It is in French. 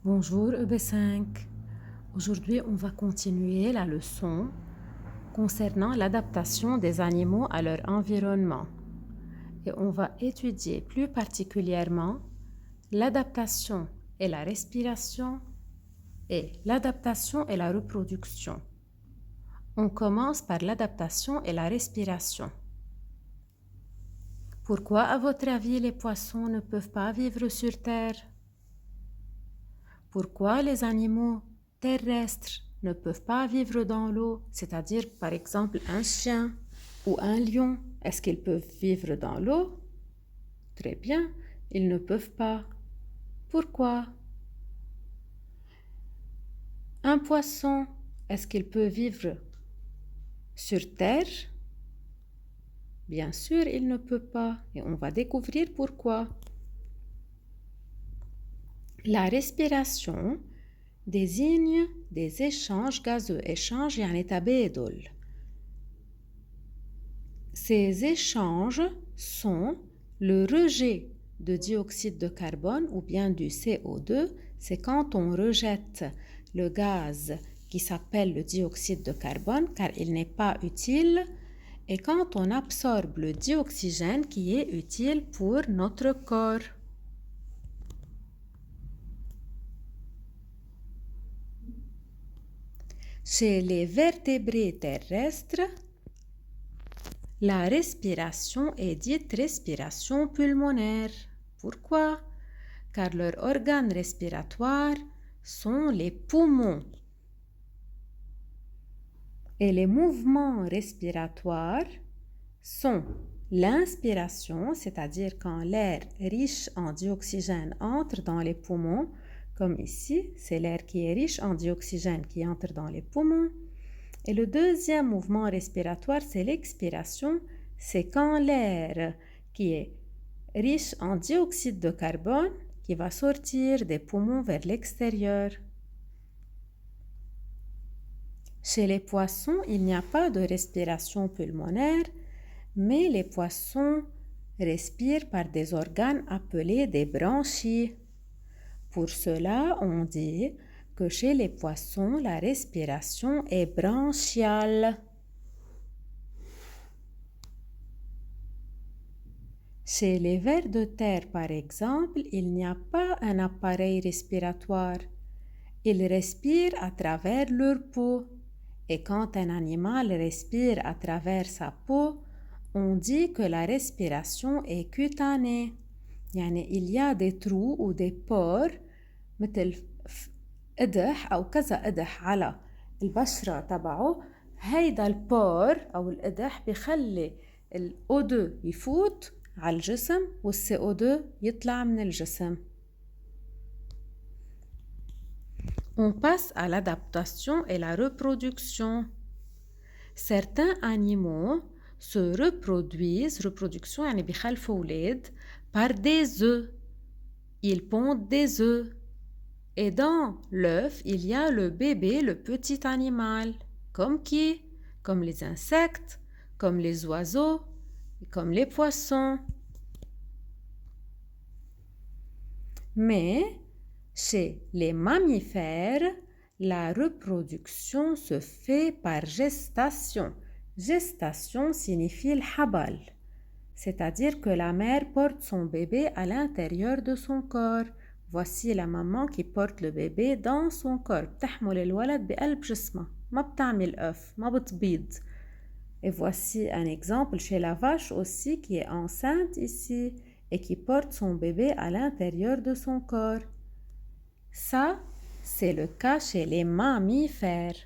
Bonjour EB5. Aujourd'hui, on va continuer la leçon concernant l'adaptation des animaux à leur environnement. Et on va étudier plus particulièrement l'adaptation et la respiration et l'adaptation et la reproduction. On commence par l'adaptation et la respiration. Pourquoi, à votre avis, les poissons ne peuvent pas vivre sur Terre? Pourquoi les animaux terrestres ne peuvent pas vivre dans l'eau, c'est-à-dire par exemple un chien ou un lion? Est-ce qu'ils peuvent vivre dans l'eau? Très bien, ils ne peuvent pas. Pourquoi? Un poisson, est-ce qu'il peut vivre sur Terre? Bien sûr, il ne peut pas, et on va découvrir pourquoi. La respiration désigne des échanges gazeux. échanges يعني تبادل. Ces échanges sont le rejet de dioxyde de carbone ou bien du CO2. C'est quand on rejette le gaz qui s'appelle le dioxyde de carbone car il n'est pas utile, et quand on absorbe le dioxygène qui est utile pour notre corps. Chez les vertébrés terrestres, la respiration est dite respiration pulmonaire. Pourquoi? Car leurs organes respiratoires sont les poumons. Et les mouvements respiratoires sont l'inspiration, c'est-à-dire quand l'air riche en dioxygène entre dans les poumons, comme ici, c'est l'air qui est riche en dioxygène qui entre dans les poumons. Et le deuxième mouvement respiratoire, c'est l'expiration. C'est quand l'air qui est riche en dioxyde de carbone qui va sortir des poumons vers l'extérieur. Chez les poissons, il n'y a pas de respiration pulmonaire, mais les poissons respirent par des organes appelés des branchies. Pour cela, on dit que chez les poissons, la respiration est branchiale. Chez les vers de terre, par exemple, il n'y a pas un appareil respiratoire. Ils respirent à travers leur peau. Et quand un animal respire à travers sa peau, on dit que la respiration est cutanée. يعني il y a des trous ou des pores مثل قدح أو كذا قدح على البشرة تبعه. هيدا البور أو القدح بيخلي ال O2 يفوت على الجسم وال CO2 يطلع من الجسم. On passe à l'adaptation et la reproduction. Certains animaux se reproduisent, reproduction يعني بيخلفوا أولاد, par des œufs. Ils pondent des œufs. Et dans l'œuf, il y a le bébé, le petit animal. Comme qui? Comme les insectes, comme les oiseaux, comme les poissons. Mais chez les mammifères, la reproduction se fait par gestation. Gestation signifie le habal, c'est-à-dire que la mère porte son bébé à l'intérieur de son corps. Voici la maman qui porte le bébé dans son corps. بتحمل الولد بقلب جسمها، ما بتعمل œuf، ما بتبيض. Et voici un exemple chez la vache aussi qui est enceinte ici et qui porte son bébé à l'intérieur de son corps. Ça, c'est le cas chez les mammifères.